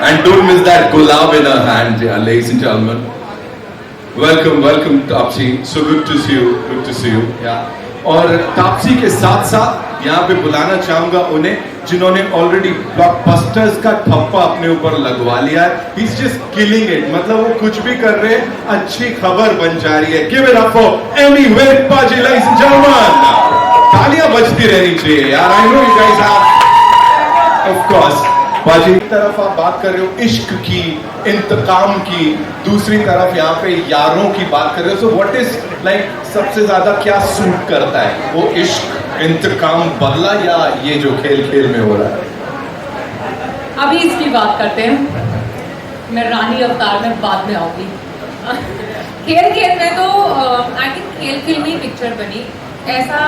And don't miss that gulab in her hand, yeah, ladies and gentlemen. Welcome Taapsee. So good to see you. Yeah. और तापसी के साथ साथ यहाँ पे बुलाना चाहूंगा उन्हें जिन्होंने ऑलरेडी ब्लॉकबस्टर्स का ठप्पा अपने ऊपर लगवा लिया है. He is just killing it. मतलब वो कुछ भी कर रहे हैं, अच्छी खबर बन जा रही है. Give it up for Ammy Vivek paaji, ladies and gentleman. तालियां बजती रहनी चाहिए यार. I know you guys are of course. बाजी एक तरफ आप बात कर रहे हो इश्क की, इंतकाम की, दूसरी तरफ यहाँ पे यारों की बात कर रहे हो. सो व्हाट इज लाइक सबसे ज्यादा क्या सूट करता है? वो इश्क, इंतकाम बदला या ये जो खेल खेल में हो रहा है? अभी इसकी बात करते हैं. मैं रानी अवतार में बाद में आऊंगी. खेल खेल में तो आई थिंक खेल खेल में ही पिक्चर बनी. ऐसा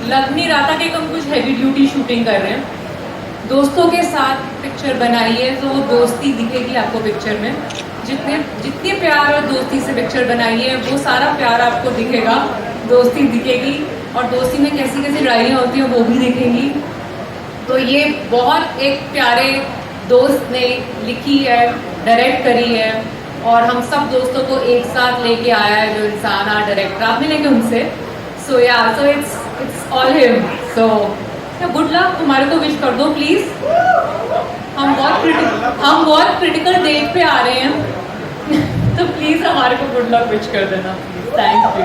लग नहीं रहा था कि हम कुछ हैवी ड्यूटी शूटिंग कर रहे हैं. दोस्तों के साथ पिक्चर बनाई है तो वो दोस्ती दिखेगी आपको पिक्चर में. जितने प्यार और दोस्ती से पिक्चर बनाई है वो सारा प्यार आपको दिखेगा, दोस्ती दिखेगी, और दोस्ती में कैसी कैसी लड़ाइयाँ होती हैं वो भी दिखेंगी. तो ये बहुत एक प्यारे दोस्त ने लिखी है, डायरेक्ट करी है, और हम सब दोस्तों को एक साथ लेके आया है जो इंसान आ डायरेक्टर. आप मिलेंगे उनसे. So it's all him. So good luck. हमारे को विश कर दो प्लीज. हम बहुत क्रिटिकल डेट पे आ रहे हैं तो प्लीज हमारे को गुड लक विश कर देना. Thank you.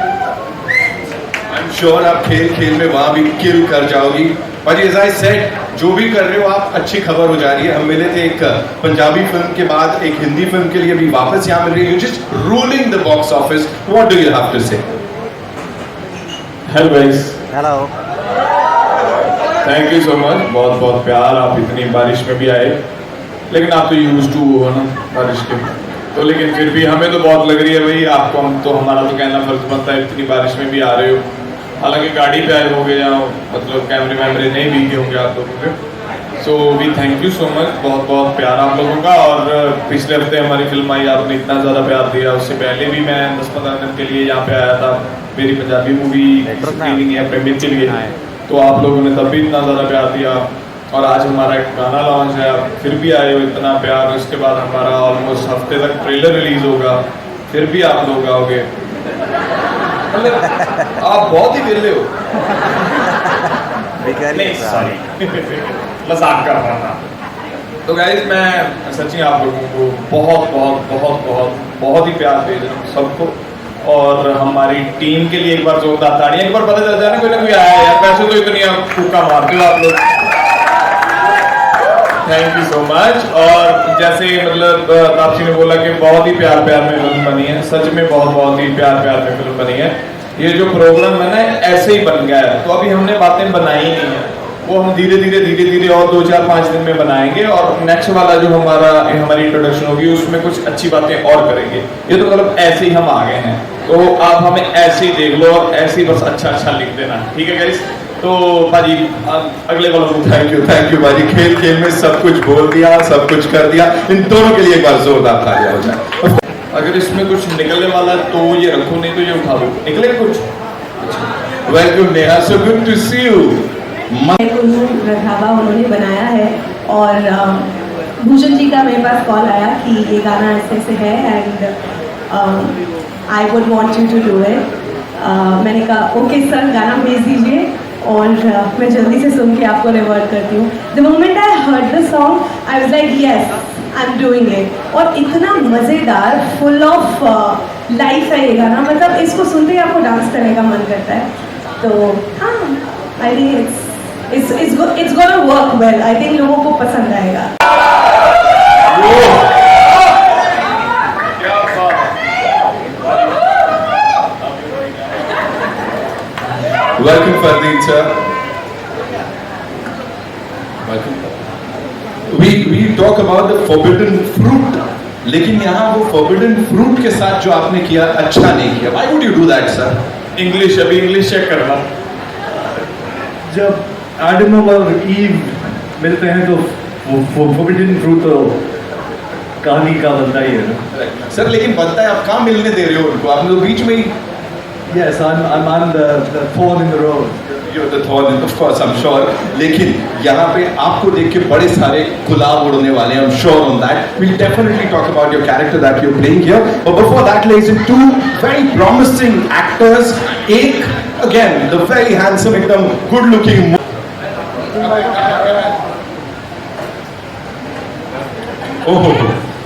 I am sure आप खेल खेल में वहां भी किल कर जाओगी. और एज आई सेड, जो भी कर रहे हो आप, अच्छी खबर हो जा रही है. हम मिले थे एक पंजाबी फिल्म के बाद, एक हिंदी फिल्म के लिए भी वापस यहाँ मिल रही है. You just ruling the box office. What do you have to say? Hello guys. Hello. Thank you so much. बहुत बहुत प्यार. आप इतनी बारिश में भी आए, लेकिन आप तो यूज टू हो ना बारिश के, तो लेकिन फिर भी हमें तो बहुत लग रही है भाई आपको. हम तो हमारा तो कहना फर्ज बनता है, इतनी बारिश में भी आ रहे हो. हालांकि गाड़ी पे आए होंगे या मतलब कैमरे वैमरे नहीं भीगे होंगे आप लोगों के. So we thank you so much. बहुत बहुत प्यार आप लोगों का. और पिछले हफ्ते हमारी फिल्म आई, आपने इतना ज़्यादा प्यार दिया. उससे पहले भी मैं 10-15 दिन के लिए यहाँ पे आया था. मेरी पंजाबी मूवी स्क्रीनिंग है प्रेमित के लिए, तो आप लोगों ने तब भी इतना ज़्यादा प्यार दिया. और आज हमारा एक गाना लॉन्च है, फिर भी आए हो इतना प्यार. उसके बाद हमारा ऑलमोस्ट हफ्ते तक ट्रेलर रिलीज होगा, फिर भी आप लोग आओगे. मतलब आप बहुत ही विरले हो. नहीं सॉरी, मजाक कर रहा था. तो गाइस मैं सच्ची आप लोगों को बहुत बहुत बहुत बहुत बहुत ही प्यार दे रहा हूँ सबको. और हमारी टीम के लिए एक बार जोरदार ताड़ियां. एक बार पता चल जाए ना कोई आया है यार. वैसे तो इतनी आप फूका मारते हो आप लोग. Thank you so much. और जैसे मतलब तापसी ने बोला कि बहुत ही प्यार प्यार में फिल्म बनी है. सच में बहुत बहुत ही प्यार प्यार में फिल्म बनी है. ये जो प्रोग्राम है ना ऐसे ही बन गया है. तो अभी हमने बातें बनाई नहीं है, वो हम धीरे धीरे और 2-4-5 दिन में बनाएंगे. और नेक्स्ट वाला जो हमारी इंट्रोडक्शन होगी उसमें कुछ अच्छी बातें और करेंगे. ये तो मतलब ऐसे ही हम आ गए हैं, तो आप हमें ऐसे ही देख लो और ऐसे ही बस अच्छा अच्छा लिख देना. ठीक है गाइस. तो बाजी अगले वालों को थैंक यू बाजी. खेल खेल में सब कुछ बोल दिया, सब कुछ कर दिया. इन दोनों के लिए एक बार जोरदार तालियां हो जाए. अगर इसमें कुछ निकलने वाला तो ये रखो, नहीं तो ये उठा लो. निकले कुछ. Welcome Neha. So good to see you. Randhawa उन्होंने बनाया है, और भूषण जी का मेरे पास कॉल आया कि ये गाना ऐसे ऐसे है and I would want you to do it. मैंने कहा ओके सर, गाना भेज दीजिए और मैं जल्दी से सुन के आपको रिवर्ट करती हूँ. The moment I heard the song I was like yes I am doing it. और इतना मज़ेदार, फुल ऑफ लाइफ है ये गाना. मतलब इसको सुनते ही आपको डांस करने का मन करता है. तो हाँ, I think it's gonna work well. I think लोगों को पसंद आएगा. Welcome Fardeed sir. Welcome. We talk about the forbidden fruit. लेकिन यहाँ वो forbidden fruit के साथ जो आपने किया अच्छा नहीं किया. Why would you do that sir? English, अभी इंग्लिश चेक करना. जब एडम और ईव मिलते हैं तो वो फोर्बिडन फ्रूट तो कहानी का बनता ही है ना सर. लेकिन बनता है, आप कहाँ मिलने दे रहे हो उनको? आप लोग बीच में ही. Yes, I'm on the thorn in the road. you're the thorn, of course, I'm sure. लेकिन यहाँ पे आपको देख के बड़े सारे गुलाब उड़ने वाले हैं, I'm sure on that. We'll definitely talk about your character that you're playing here. But before that, ladies and two very promising actors. एक, again, the very handsome, एकदम good-looking. ओह,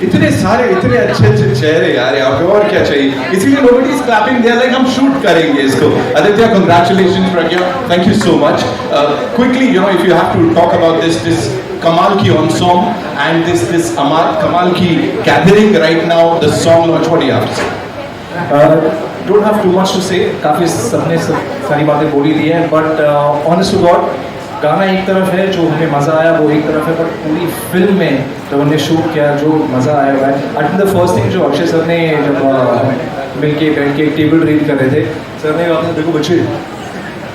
इतने सारे इतने अच्छे अच्छे चेहरे यार यहाँ पे, और क्या चाहिए? इसीलिए nobody is clapping, they are like हम शूट करेंगे इसको. Aditya, congratulations, Pragya, thank you so much. Quickly, you know, if you have to talk about this Kamal Ki ensemble and this Kamal Ki gathering right now, the song launch, what do you have to say? Don't have too much to say. काफी सबने सारी बातें बोली दी हैं, but honest to God, गाना एक तरफ है जो हमें मज़ा आया, वो एक तरफ है, पर पूरी फिल्म में जब हमने शूट किया जो मज़ा आया हुआ है. I think the first thing जो अक्षय सर ने जब मिलके बैठ के टेबल रीड कर रहे थे, सर ने कहा देखो बच्चे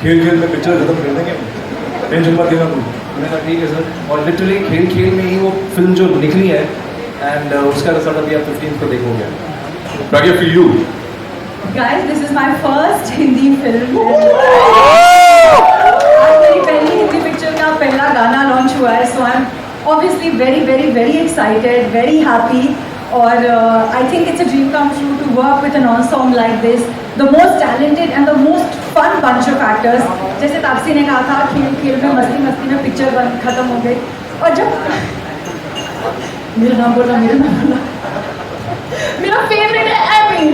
खेल खेल में पिक्चर खत्म कर देंगे, टेंशन मत लेना तुम. मैंने कहा ठीक है सर, और लिटरली खेल खेल में ही वो फिल्म जो निकली है, एंड उसका रिजल्ट अभी आप 15 को देखोगे. Pragya, for you. Guys, this is my first Hindi film. आज मेरी पहली हिंदी पिक्चर का पहला गाना लॉन्च हुआ है, so I'm obviously very excited, very happy. और I think it's a dream come true to work with an ensemble like this, the most talented and the most fun bunch of actors. जैसे तापसी ने कहा था, खेल खेल में मस्ती मस्ती में पिक्चर खत्म हो गई, और जब मेरा नाम बोला मेरा फेवरेट है एमी.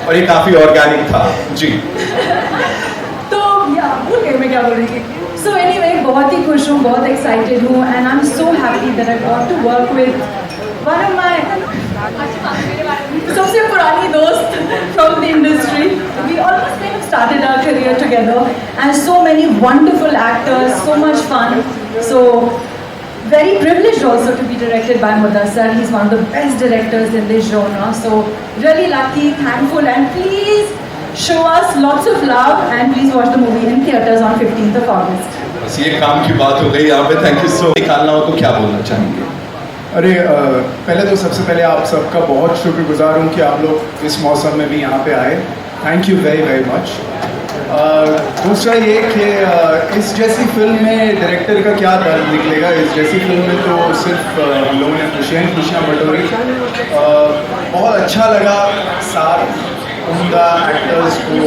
और ये काफी ऑर्गेनिक था जी. तो या भूल गई मैं क्या बोल रही थी. सो एनीवे, बहुत ही खुश हूँ, बहुत एक्साइटेड हूँ, and I am so happy that I got to work with one of my सबसे पुरानी दोस्त from the industry. We almost kind of started our career together, and so many wonderful actors, so much fun. So very privileged also to be directed by Mudassar. He's one of the best directors in this genre. So really lucky, thankful, and please show us lots of love, and please watch the movie in theaters on 15th of August. बस ये काम की बात हो गई यहाँ पे. Thank you सो. निकालना हो तो क्या बोलना चाहेंगे? अरे पहले तो सबसे पहले आप सबका बहुत शुक्रगुजार हूँ कि आप लोग इस मौसम में भी यहाँ पे आए. Thank you very much. दूसरा ये कि इस जैसी फिल्म में डायरेक्टर का क्या दर्द निकलेगा. इस जैसी फिल्म में तो सिर्फ हम लोगों ने खुशियाँ बटोरी. बहुत अच्छा लगा साथ उम्दा एक्टर्स को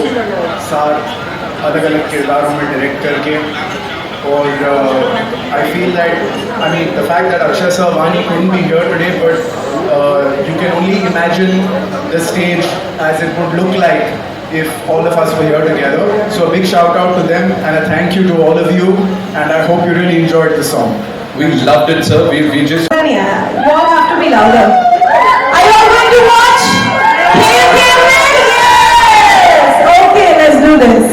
साथ अलग अलग किरदारों में डायरेक्ट करके. और I feel that I mean the fact that Akshay sir वानी couldn't be here today, but you can only imagine the stage as it would look like if all of us were here together. So a big shout out to them and a thank you to all of you, and I hope you really enjoyed the song. We loved it, sir. We just. You all have to be louder. Are you all going to watch? Yes! Okay, let's do this.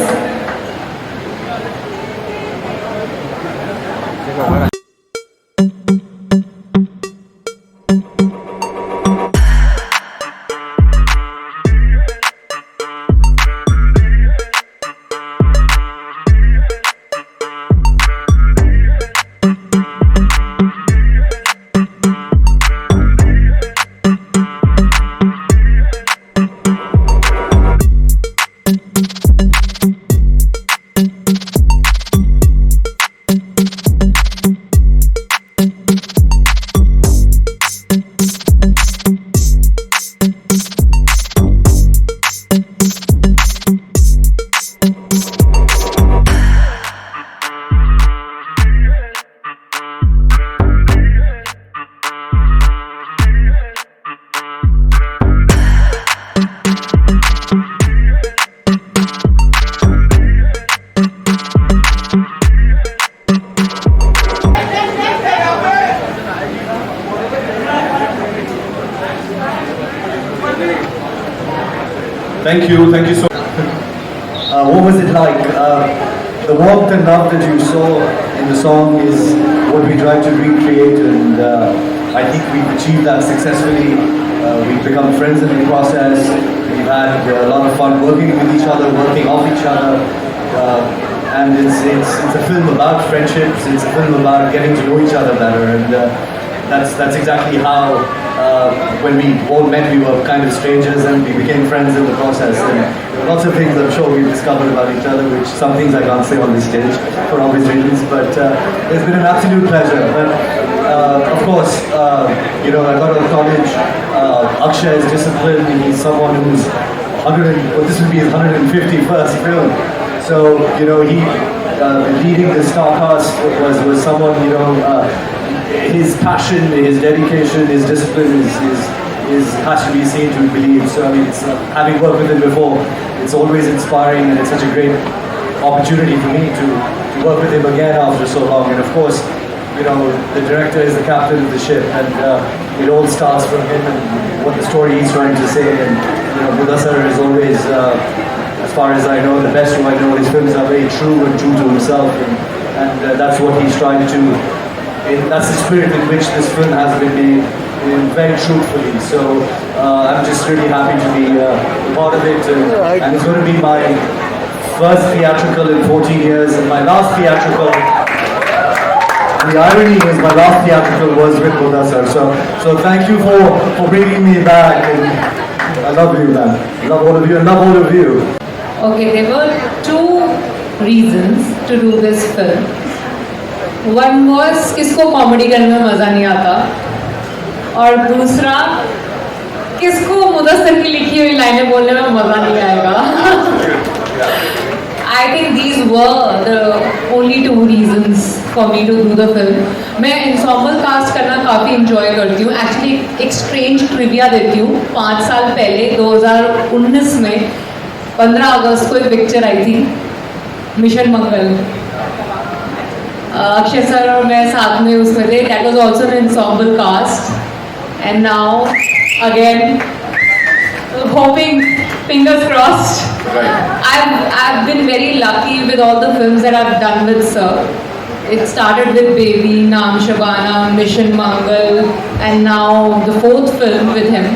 Thank you so much. What was it like? The warmth and love that you saw in the song is what we tried to recreate, and I think we've achieved that successfully. We've become friends in the process. We've had a lot of fun working with each other, working off each other, and it's a film about friendships. It's a film about getting to know each other better, and that's exactly how when we all met, we were kind of strangers and we became friends in the process. And there were lots of things I'm sure we've discovered about each other, which some things I can't say on this stage for obvious reasons. But it's been an absolute pleasure. But of course, I got to acknowledge Akshay is disciplined. He's someone who's this will be his 151st film. So he leading the star cast was someone his passion, his dedication, his discipline has to be seen to be believed. So I mean, having worked with him before, it's always inspiring, and it's such a great opportunity for me to work with him again after so long. And of course, the director is the captain of the ship, and it all starts from him and what the story he's trying to say. And Buddha Sir is always, as far as I know, the best who I know, his films are very true and true to himself, and that's what he's trying to. That's the spirit in which this film has been made, very truthfully. So I'm just really happy to be part of it, and it's going to be my first theatrical in 14 years, and my last theatrical. The irony is my last theatrical was with Buddha Sir. So thank you for bringing me back, and I love you, man. Love all of you, and love all of you. Okay, there were two reasons to do this film. One was किसको comedy करने में मज़ा नहीं आता, और दूसरा किसको मुदस्सिर की लिखी हुई लाइनें बोलने में मज़ा नहीं आएगा. I think these were the only two reasons for me to do the film. मैं ensemble cast करना काफ़ी enjoy करती हूँ. Actually एक strange trivia देती हूँ. 5 साल पहले 2019 में 15 अगस्त को एक पिक्चर आई थी, मिशन मंगल. अक्षय सर और मैं साथ में उसमें थे. That was also an ensemble cast, and now again hoping, fingers crossed. I've been very lucky with all the films that I've done with Sir. It started with Baby, Naam Shabana, Mission Mangal, and now the 4th film with him.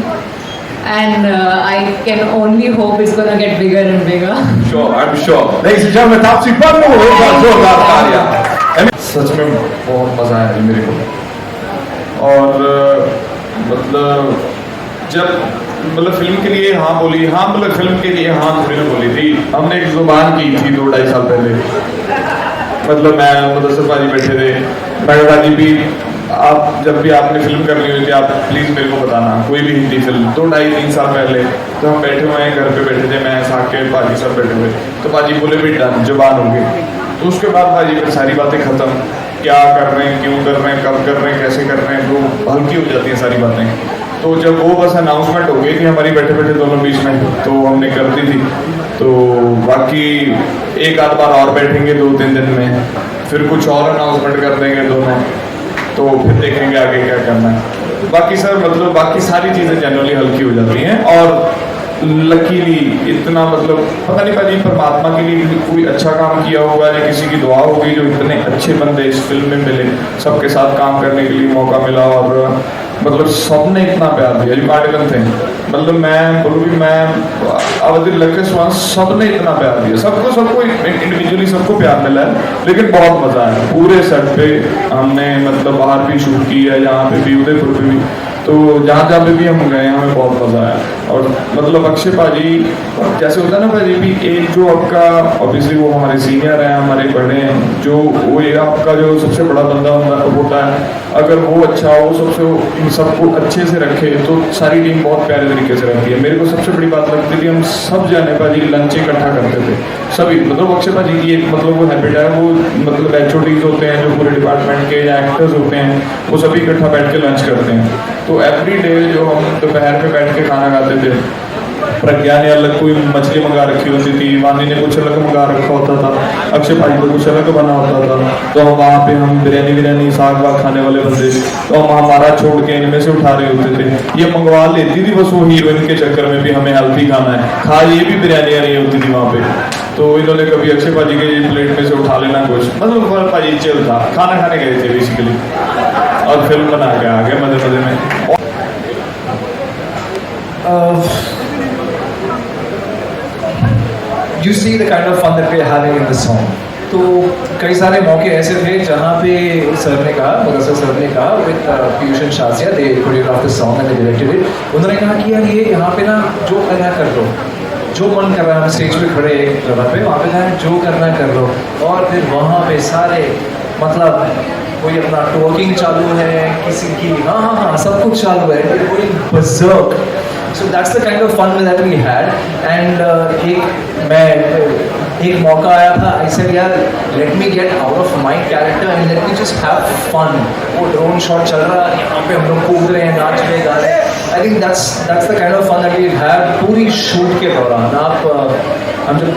And I can only hope it's gonna get bigger and bigger. Sure, I'm sure. Ladies and gentlemen, Taapsee Pannu, एक बार जोरदार तालियां. सच में बहुत मज़ा आया मेरे को. और जब फिल्म के लिए हाँ बोली, फिल्म के लिए हाँ थोड़ी ना बोली थी. हमने एक जुबान की थी 2-2.5 साल पहले. मैं मुदस्सिर भाजी बैठे थे, मैं भाजी भी आप जब भी आपने फिल्म करनी हुई थी आप प्लीज़ मेरे को बताना, कोई भी हिंदी फिल्म. 2-2.5-3 साल पहले तो हम बैठे हुए हैं, घर पे बैठे थे, मैं साकेत भाजी सब बैठे हुए. तो भाजी बोले भी डन, जुबान हो गई. तो उसके बाद भाजी फिर सारी बातें ख़त्म, क्या कर रहे हैं, क्यों कर रहे हैं, कब कर रहे हैं, कैसे कर रहे हैं, तो हल्की हो जाती हैं सारी बातें. तो जब वो बस अनाउंसमेंट हो गई थी हमारी बैठे बैठे दोनों बीच में, तो हमने कर दी थी. तो बाकी एक आध बार और बैठेंगे 2-3 दिन में, फिर कुछ और अनाउंसमेंट कर देंगे दोनों, तो फिर देखेंगे आगे क्या करना है. बाकी सर बाकी सारी चीज़ें जनरली हल्की हो जाती हैं. और लकीली इतना पता नहीं भाजी परमात्मा के लिए कोई अच्छा काम किया होगा या किसी की दुआ होगी जो इतने अच्छे बंदे इस फिल्म में मिले, सबके साथ काम करने के लिए मौका मिला. और सबने इतना प्यार दिया जो पार्टिकल थे. मैं अवधि लगे सबने इतना प्यार दिया, सबको इंडिविजुअली सबको प्यार मिला है. लेकिन बहुत मज़ा आया पूरे सेट पे. हमने बाहर भी शूट किया है, यहाँ पे भी, उदयपुर पे भी, तो जहाँ पे भी हम गए हमें बहुत मज़ा आया. और अक्षय भाजी जैसे होता है ना भाजी भी, एक जो आपका ऑब्वियसली वो हमारे सीनियर हैं, हमारे बड़े हैं, जो वो ये आपका जो सबसे बड़ा बंदा होता है, अगर वो अच्छा हो, सबको अच्छे से रखे तो सारी टीम बहुत प्यारे तरीके से रखती है. मेरे को सबसे बड़ी बात लगती थी, हम सब जाने भाजी लंच इकट्ठा करते थे सभी. अक्षय भाजी की एक वो हैबिट है, वो HODs होते हैं जो पूरे डिपार्टमेंट के या एक्टर्स होते हैं, वो सभी इकट्ठा बैठ के लंच करते हैं. तो एवरी डे जो हम दोपहर में बैठ के खाना खाते थे, प्रज्ञा ने अलग कोई मछली मंगा रखी होती थी, वानी ने कुछ अलग मंगा रखा होता था, अक्षय भाई को कुछ अलग बना होता था. तो हम वहाँ पे हम बिरयानी साग वाग खाने वाले बंदे, तो हम हमारा छोड़ के इनमें से उठा रहे होते थे. ये मंगवा लेती थी बस वो हीरोइन के चक्कर में भी हमें हेल्थी खाना है, खा ये भी बिरयानी नहीं होती थी वहाँ पे. तो इन्होंने कभी अक्षय भाजी के प्लेट में से उठा लेना कुछ, भाजी चिल था, खाना खाने गए थे बेसिकली, और फिल्म बना के आ गए मजे में. You see the kind of fun that we're having in this song. तो कई सारे मौके ऐसे थे जहाँ पे सर ने कहा, मुदस्सिर सर ने कहा with Piyush and Shazia, they choreograph the song and they directed it. उन्होंने कहा कि यार ये यहाँ पे ना जो करना कर लो, जो मन कर रहा है, स्टेज पे खड़े एक जगह पे, वहाँ पे कहा जो करना कर लो। और फिर वहाँ पे सारे मतलब कोई अपना टॉकिंग चालू है, किसी की हाँ सब कुछ चालू है, कोई berserk. So that's the kind of fun that we had. And एक मौका आया था, आई सेड यार let me get out of my character and let me just have fun. वो ड्रोन शॉट चल रहा है, यहाँ पे हम लोग कूद रहे हैं, नाच रहे, गा रहे हैं। I think that's the kind of fun that we have पूरी शूट के दौरान। हम जब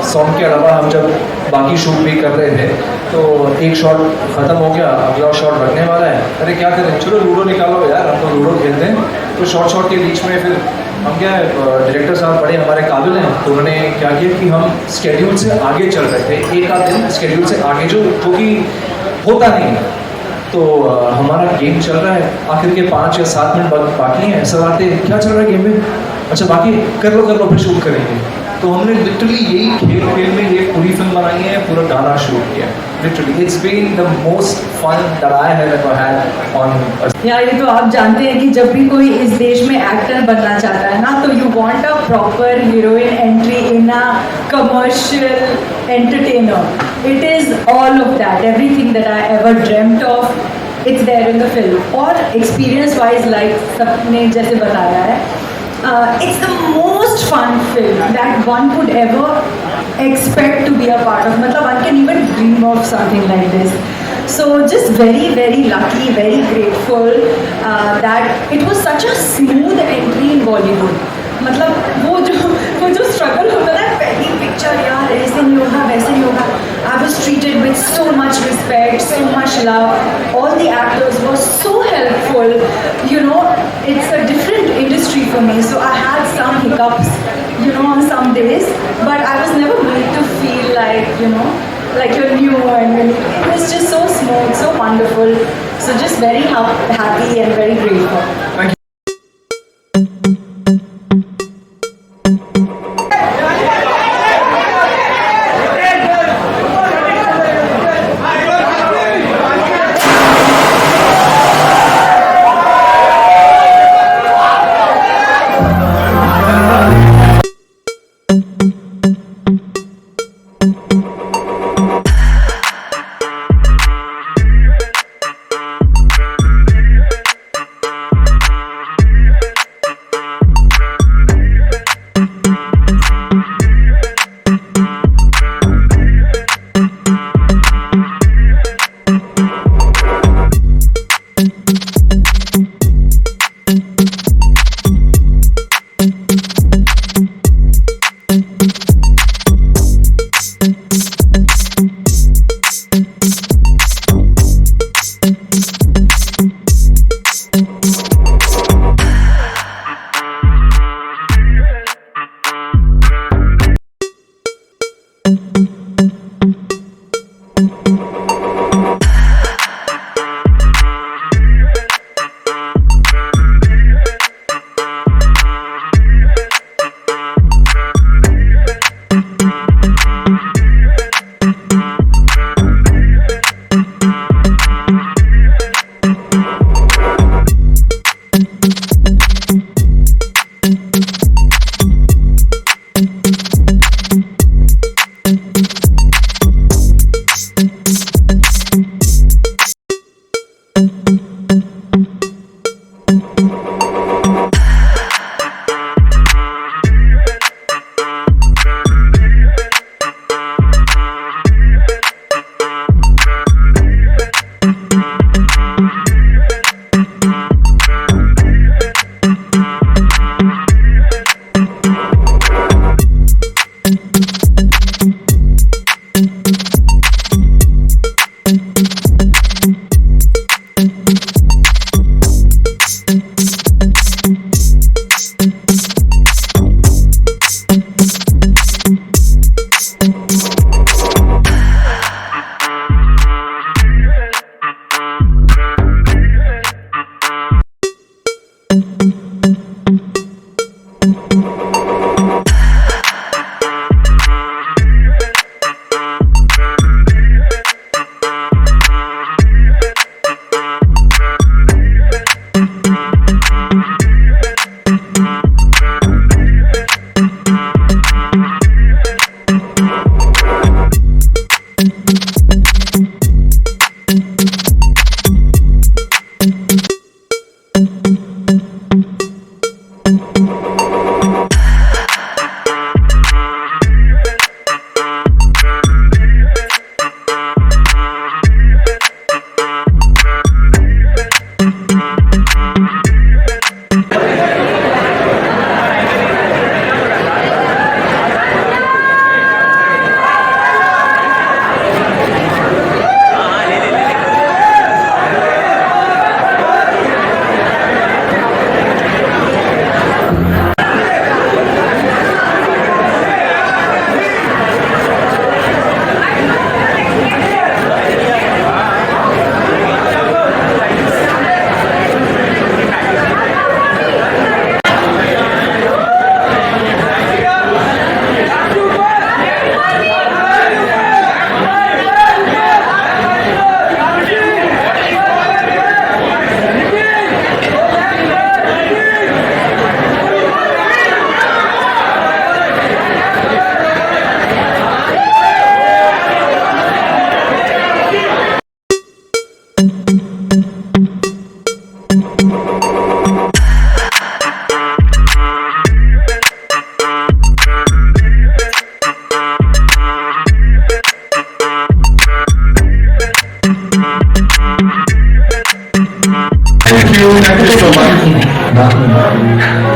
सॉन्ग के अलावा हम जब बाकी शूट भी कर रहे थे तो एक शॉट ख़त्म हो गया, अगला शॉट लगने वाला है, अरे क्या करें, चलो लूडो निकालो यार, हम तो लूडो खेलते हैं। तो शॉट के बीच में फिर हम क्या है, डायरेक्टर साहब बड़े हमारे काबिल हैं, तो उन्होंने क्या किया कि हम स्केड्यूल से आगे चल रहे थे, एक आध दिन स्केड्यूल से आगे जो कि होता नहीं है। तो हमारा गेम चल रहा है, आखिर के 5 या 7 मिनट बाकी हैं, सब आते क्या चल रहा है गेम में, अच्छा बाकी कर लो फिर शूट करेंगे। तो हमने लिटरली यही खेल में ये पूरी फिल्म बनाई है, पूरा गाना शूट किया है। Literally it's been the most fun that I have ever had on. यार ये तो आप जानते हैं कि जब भी कोई इस देश में एक्टर बनना चाहता है ना, तो you want a proper heroine entry in a commercial entertainer. It is all of that, everything that I ever dreamed of it's there in the film. और एक्सपीरियंस वाइज लाइक सबने जैसे बताया है, it's the most fun film that one could ever expect to be a part of. मतलब one can even dream of something like this. So just very very lucky, very grateful that it was such a smooth entry in Bollywood. मतलब वो जो struggle होता है ना, पहली picture यार ऐसे नहीं होगा वैसे नहीं होगा, I was treated with so much respect, so much love. All the actors were so helpful. You know, it's a different industry for me, so I had some hiccups, you know, on some days, but I was never made to feel like, you know, like you're new, and it was just so smooth, so wonderful. So just very happy and very grateful. Thank you. Thank you so much.